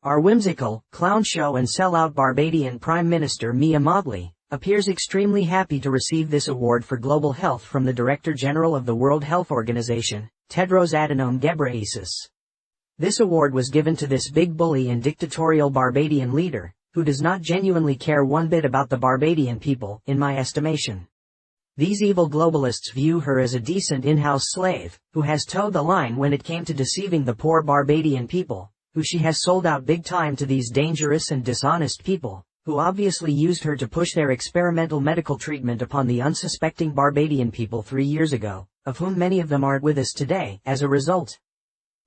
Our whimsical, clown show and sellout Barbadian Prime Minister Mia Mottley appears extremely happy to receive this award for global health from the Director General of the World Health Organization, Tedros Adhanom Ghebreyesus. This award was given to this big bully and dictatorial Barbadian leader, who does not genuinely care one bit about the Barbadian people, in my estimation. These evil globalists view her as a decent in-house slave, who has towed the line when it came to deceiving the poor Barbadian people, who she has sold out big time to these dangerous and dishonest people, who obviously used her to push their experimental medical treatment upon the unsuspecting Barbadian people 3 years ago, of whom many of them aren't with us today, as a result.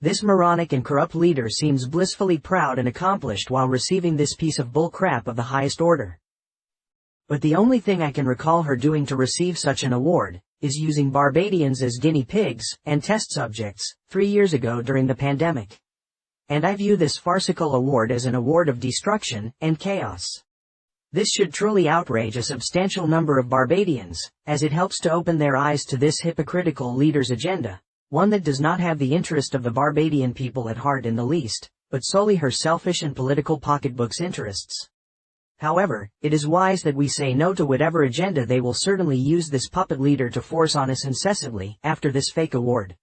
This moronic and corrupt leader seems blissfully proud and accomplished while receiving this piece of bull crap of the highest order. But the only thing I can recall her doing to receive such an award is using Barbadians as guinea pigs and test subjects 3 years ago during the pandemic. And I view this farcical award as an award of destruction and chaos. This should truly outrage a substantial number of Barbadians, as it helps to open their eyes to this hypocritical leader's agenda, one that does not have the interest of the Barbadian people at heart in the least, but solely her selfish and political pocketbook's interests. However, it is wise that we say no to whatever agenda they will certainly use this puppet leader to force on us incessantly after this fake award.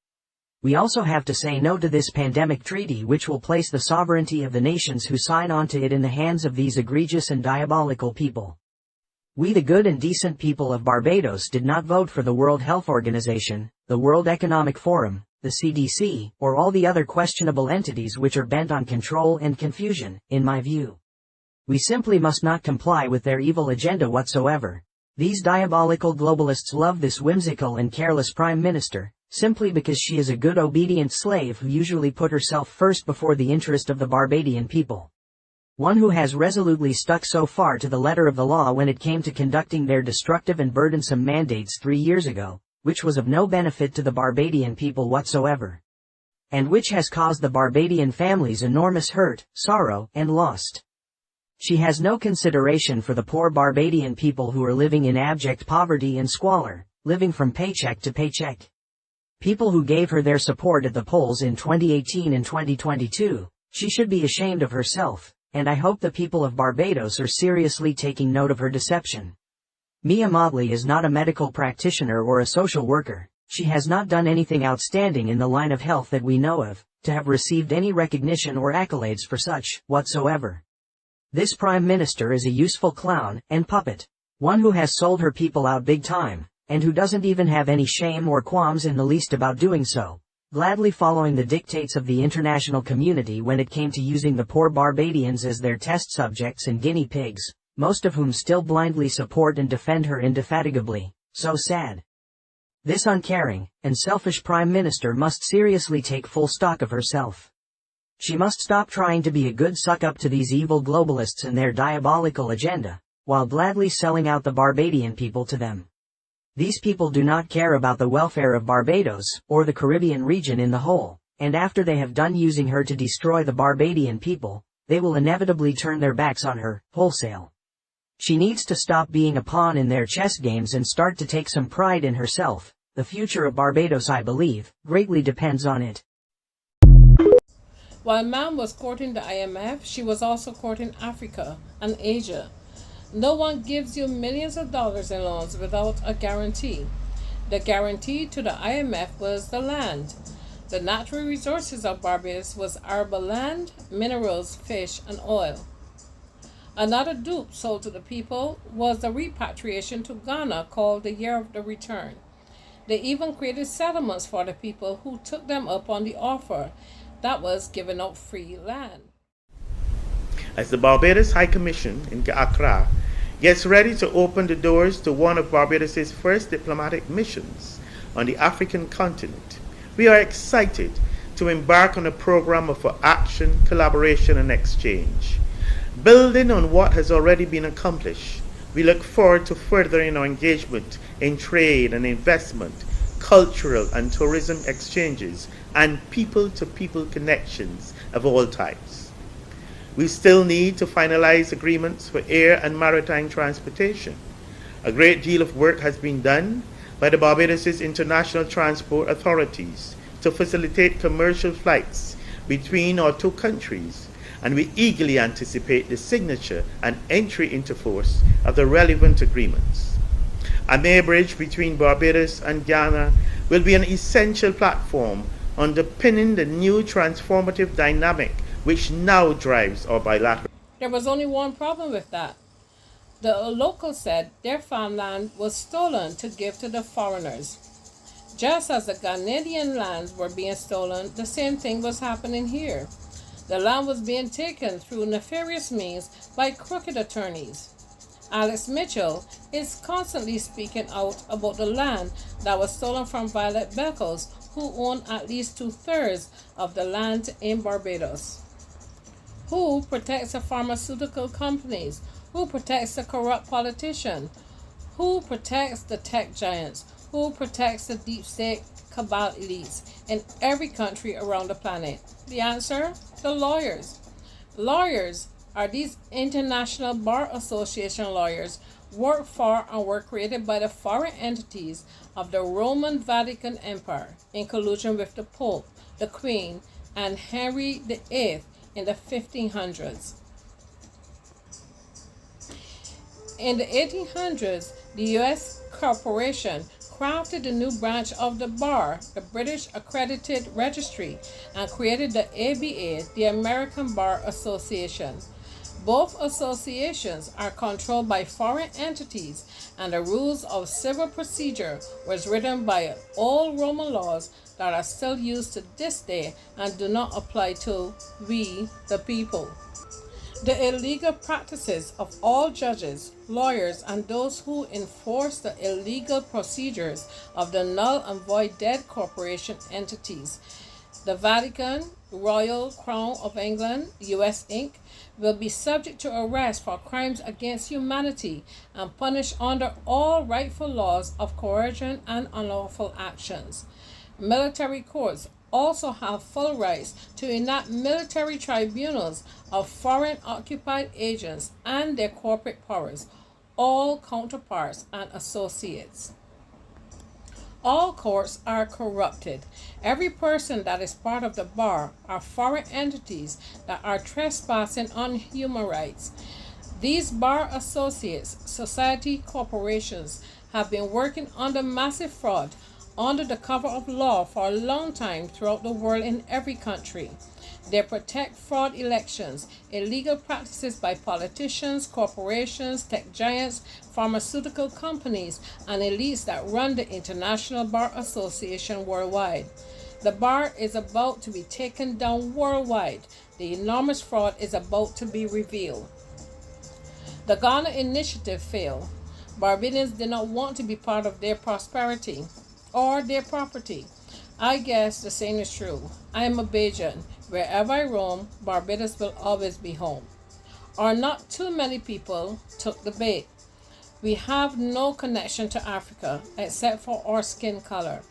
We also have to say no to this pandemic treaty which will place the sovereignty of the nations who sign on to it in the hands of these egregious and diabolical people. We the good and decent people of Barbados did not vote for the World Health Organization, the World Economic Forum, the CDC, or all the other questionable entities which are bent on control and confusion, in my view. We simply must not comply with their evil agenda whatsoever. These diabolical globalists love this whimsical and careless Prime Minister, simply because she is a good obedient slave who usually put herself first before the interest of the Barbadian people. One who has resolutely stuck so far to the letter of the law when it came to conducting their destructive and burdensome mandates 3 years ago, which was of no benefit to the Barbadian people whatsoever. And which has caused the Barbadian families enormous hurt, sorrow, and loss. She has no consideration for the poor Barbadian people who are living in abject poverty and squalor, living from paycheck to paycheck. People who gave her their support at the polls in 2018 and 2022, she should be ashamed of herself, and I hope the people of Barbados are seriously taking note of her deception. Mia Mottley is not a medical practitioner or a social worker. She has not done anything outstanding in the line of health that we know of, to have received any recognition or accolades for such, whatsoever. This Prime Minister is a useful clown and puppet, one who has sold her people out big time, and who doesn't even have any shame or qualms in the least about doing so, gladly following the dictates of the international community when it came to using the poor Barbadians as their test subjects and guinea pigs, most of whom still blindly support and defend her indefatigably. So sad. This uncaring and selfish Prime Minister must seriously take full stock of herself. She must stop trying to be a good suck-up to these evil globalists and their diabolical agenda, while gladly selling out the Barbadian people to them. These people do not care about the welfare of Barbados, or the Caribbean region in the whole, and after they have done using her to destroy the Barbadian people, they will inevitably turn their backs on her, wholesale. She needs to stop being a pawn in their chess games and start to take some pride in herself. The future of Barbados, I believe, greatly depends on it. While Ma'am was courting the IMF, she was also courting Africa and Asia. No one gives you millions of dollars in loans without a guarantee. The guarantee to the IMF was the land. The natural resources of Barbados was arable land, minerals, fish, and oil. Another dupe sold to the people was the repatriation to Ghana called the Year of the Return. They even created settlements for the people who took them up on the offer that was giving up free land. As the Barbados High Commission in Accra gets ready to open the doors to one of Barbados's first diplomatic missions on the African continent, we are excited to embark on a program of action, collaboration, and exchange. Building on what has already been accomplished, we look forward to furthering our engagement in trade and investment, cultural and tourism exchanges, and people-to-people connections of all types. We still need to finalize agreements for air and maritime transportation. A great deal of work has been done by the Barbados' international transport authorities to facilitate commercial flights between our two countries, and we eagerly anticipate the signature and entry into force of the relevant agreements. A mere bridge between Barbados and Ghana will be an essential platform underpinning the new transformative dynamic which now drives our bilateral. There was only one problem with that. The locals said their farmland was stolen to give to the foreigners. Just as the Ghanaian lands were being stolen, the same thing was happening here. The land was being taken through nefarious means by crooked attorneys. Alex Mitchell is constantly speaking out about the land that was stolen from Violet Beckles, who own at least 2/3 of the land in Barbados. Who protects the pharmaceutical companies? Who protects the corrupt politician? Who protects the tech giants? Who protects the deep state cabal elites in every country around the planet? The answer? The lawyers. Lawyers are these international bar association lawyers work for and were created by the foreign entities of the Roman Vatican Empire in collusion with the Pope, the Queen, and Henry VIII in the 1500s. In the 1800s, the U.S. corporation crafted a new branch of the bar, the British Accredited Registry, and created the ABA, the American Bar Association. Both associations are controlled by foreign entities, and the rules of civil procedure was written by old Roman laws that are still used to this day and do not apply to we, the people. The illegal practices of all judges, lawyers, and those who enforce the illegal procedures of the null and void dead corporation entities. The Vatican, Royal Crown of England, U.S. Inc., will be subject to arrest for crimes against humanity and punished under all rightful laws of coercion and unlawful actions. Military courts also have full rights to enact military tribunals of foreign occupied agents and their corporate powers, all counterparts and associates. All courts are corrupted. Every person that is part of the bar are foreign entities that are trespassing on human rights. These bar associates, society corporations, have been working under massive fraud under the cover of law for a long time throughout the world in every country. They protect fraud elections, illegal practices by politicians, corporations, tech giants, pharmaceutical companies, and elites that run the International Bar Association worldwide. The bar is about to be taken down worldwide. The enormous fraud is about to be revealed. The Ghana initiative failed. Barbadians did not want to be part of their prosperity or their property. I guess the same is true. I am a Bajan. Wherever I roam, Barbados will always be home. Or not too many people took the bait. We have no connection to Africa except for our skin color.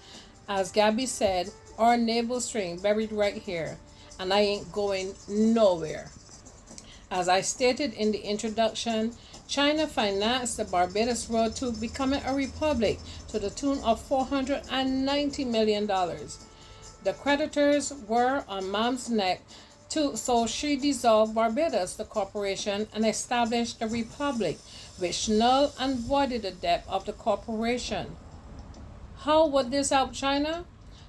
As Gabby said, our navel string buried right here, and I ain't going nowhere. As I stated in the introduction, China financed the Barbados road to becoming a republic to the tune of $490 million. The creditors were on Mom's neck, so she dissolved Barbados, the corporation, and established the republic, which null and voided the debt of the corporation. How would this help China?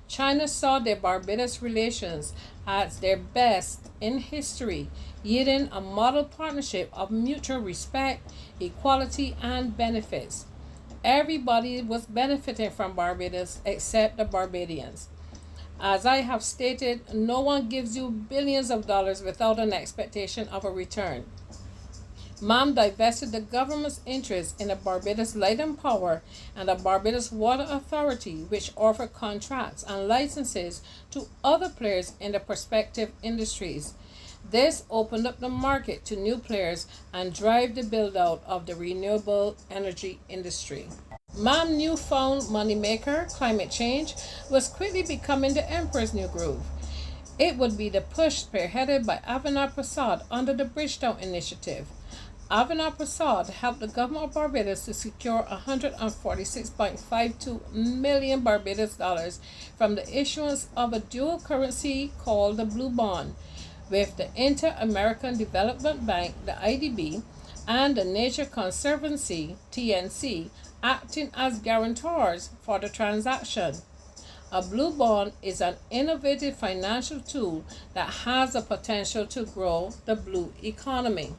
China saw their Barbados relations as their best in history, yielding a model partnership of mutual respect, equality, and benefits. Everybody was benefiting from Barbados except the Barbadians. As I have stated, no one gives you billions of dollars without an expectation of a return. Mom divested the government's interest in the Barbados Light and Power and the Barbados Water Authority, which offered contracts and licenses to other players in the prospective industries. This opened up the market to new players and drive the build-out of the renewable energy industry. Mom's newfound moneymaker, climate change, was quickly becoming the emperor's new groove. It would be the push spearheaded by Avinash Prasad under the Bridgetown Initiative. Avinash Prasad helped the government of Barbados to secure $146.52 million Barbados dollars from the issuance of a dual currency called the Blue Bond, with the Inter-American Development Bank, the IDB, and the Nature Conservancy, TNC, acting as guarantors for the transaction. A blue bond is an innovative financial tool that has the potential to grow the blue economy.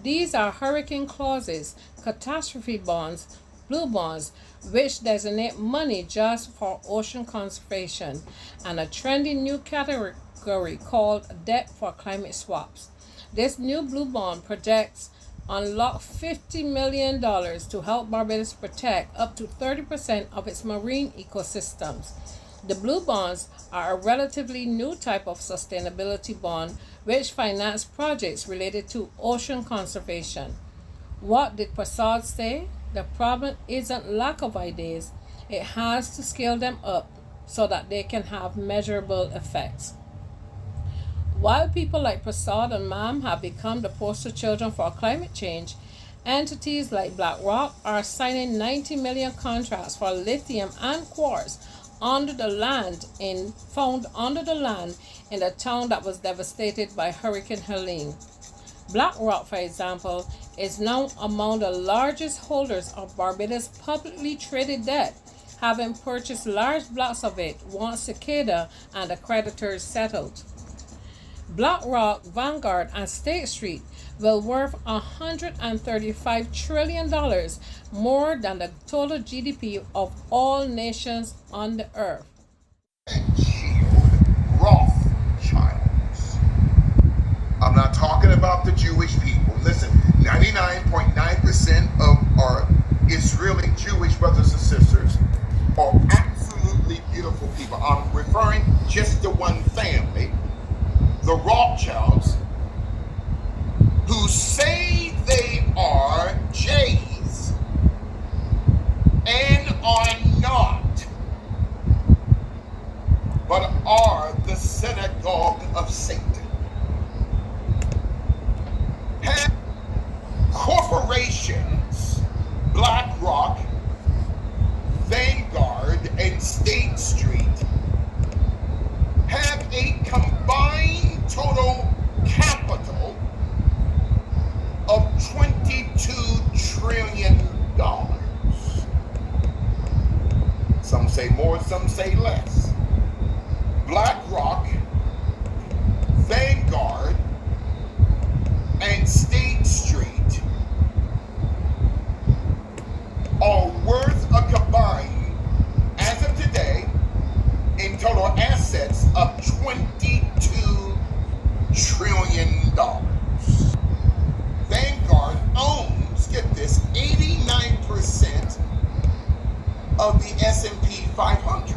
These are hurricane clauses, catastrophe bonds, blue bonds, which designate money just for ocean conservation, and a trendy new category called debt for climate swaps. This new blue bond projects unlock $50 million to help Barbados protect up to 30% of its marine ecosystems. The blue bonds are a relatively new type of sustainability bond which finance projects related to ocean conservation. What did Prasad say? The problem isn't lack of ideas, it has to scale them up so that they can have measurable effects. While people like Prasad and MAM have become the poster children for climate change, entities like BlackRock are signing 90 million contracts for lithium and quartz found under the land in the town that was devastated by Hurricane Helene. BlackRock, for example, is now among the largest holders of Barbados' publicly traded debt, having purchased large blocks of it once Cicada and the creditors settled. BlackRock, Vanguard, and State Street will worth $135 trillion, more than the total GDP of all nations on the earth. Rothschilds. I'm not talking about the Jewish people. Listen, 99.9% of our Israeli Jewish brothers and sisters are absolutely beautiful people. I'm referring just to one family, the Rothschilds, who say they are Jays and are not, but are the synagogue of Satan. Have corporations, BlackRock, Vanguard, and State Street, have a combined total capital of $22 trillion. Some say more, some say less. BlackRock, Vanguard, and State Street are worth a combined, as of today, in total assets of $22 trillion. Vanguard owns, get this, 89% of the S&P 500.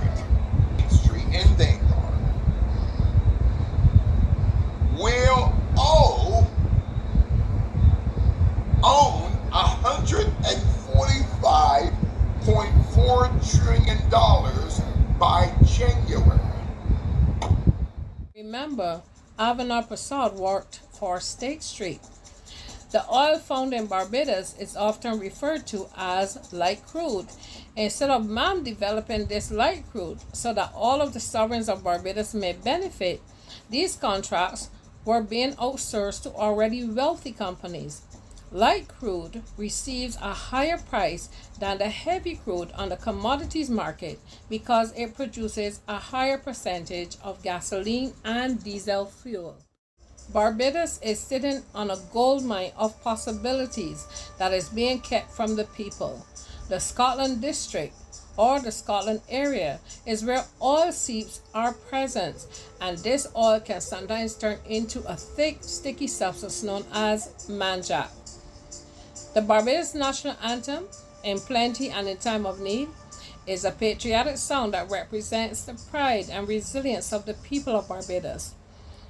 Street and Vanguard will own $145.4 trillion by January. Remember, Avanar Prasad worked for State Street. The oil found in Barbados is often referred to as light crude. Instead of MAM developing this light crude so that all of the sovereigns of Barbados may benefit, these contracts were being outsourced to already wealthy companies. Light crude receives a higher price than the heavy crude on the commodities market because it produces a higher percentage of gasoline and diesel fuel. Barbados is sitting on a gold mine of possibilities that is being kept from the people. The Scotland district, or the Scotland area, is where oil seeps are present, and this oil can sometimes turn into a thick, sticky substance known as manjac. The Barbados national anthem, In Plenty and in Time of Need, is a patriotic song that represents the pride and resilience of the people of Barbados.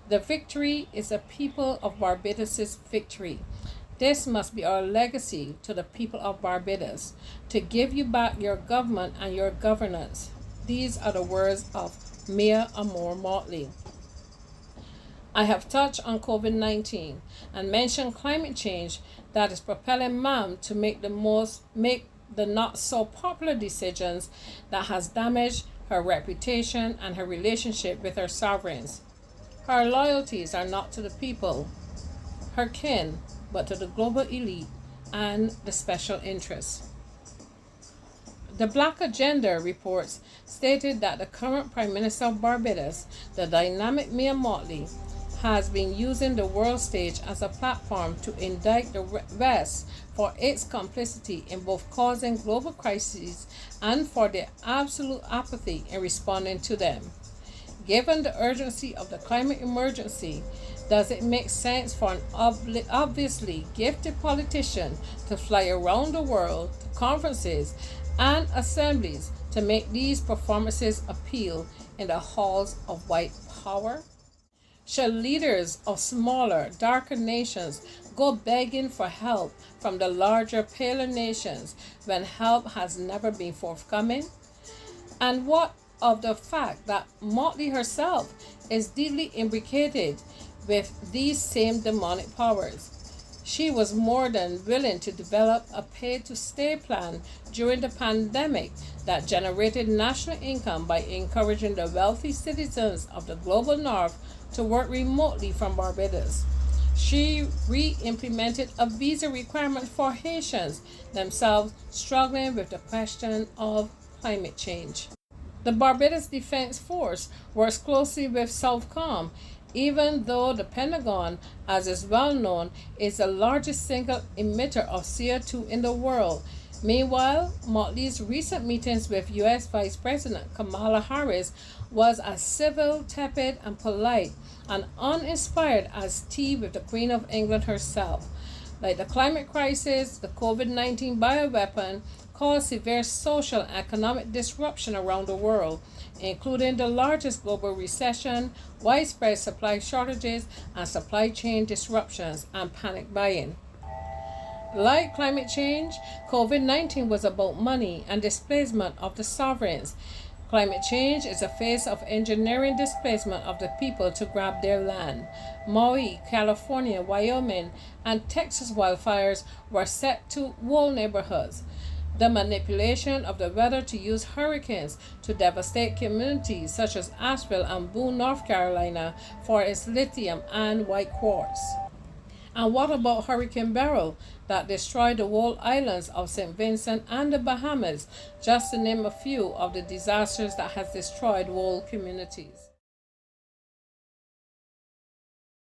The victory is the people of Barbados' victory. This must be our legacy to the people of Barbados, to give you back your government and your governance. These are the words of Mia Amor Motley. I have touched on COVID-19 and mentioned climate change that is propelling MAM to make the not so popular decisions that has damaged her reputation and her relationship with her sovereigns. Her loyalties are not to the people, her kin, but to the global elite and the special interests. The Black Agenda reports stated that the current Prime Minister of Barbados, the dynamic Mia Mottley, has been using the world stage as a platform to indict the West for its complicity in both causing global crises and for their absolute apathy in responding to them. Given the urgency of the climate emergency, does it make sense for an obviously gifted politician to fly around the world to conferences and assemblies to make these performances appeal in the halls of white power? Should leaders of smaller, darker nations go begging for help from the larger, paler nations when help has never been forthcoming? And what of the fact that Motley herself is deeply imbricated with these same demonic powers? She was more than willing to develop a pay-to-stay plan during the pandemic that generated national income by encouraging the wealthy citizens of the global north to work remotely from Barbados. She re-implemented a visa requirement for Haitians themselves struggling with the question of climate change. The Barbados Defense Force works closely with Southcom, even though the Pentagon, as is well known, is the largest single emitter of CO2 in the world. Meanwhile, Motley's recent meetings with U.S. Vice President Kamala Harris was as civil, tepid, and polite, and uninspired as tea with the Queen of England herself. Like the climate crisis, the COVID-19 bioweapon caused severe social and economic disruption around the world, including the largest global recession, widespread supply shortages, and supply chain disruptions and panic buying. Like climate change, COVID-19 was about money and displacement of the sovereigns. Climate change is a phase of engineering displacement of the people to grab their land. Maui, California, Wyoming, and Texas wildfires were set to whole neighborhoods. The manipulation of the weather to use hurricanes to devastate communities such as Asheville and Boone, North Carolina for its lithium and white quartz. And what about Hurricane Beryl that destroyed the whole islands of St. Vincent and the Bahamas, just to name a few of the disasters that has destroyed whole communities?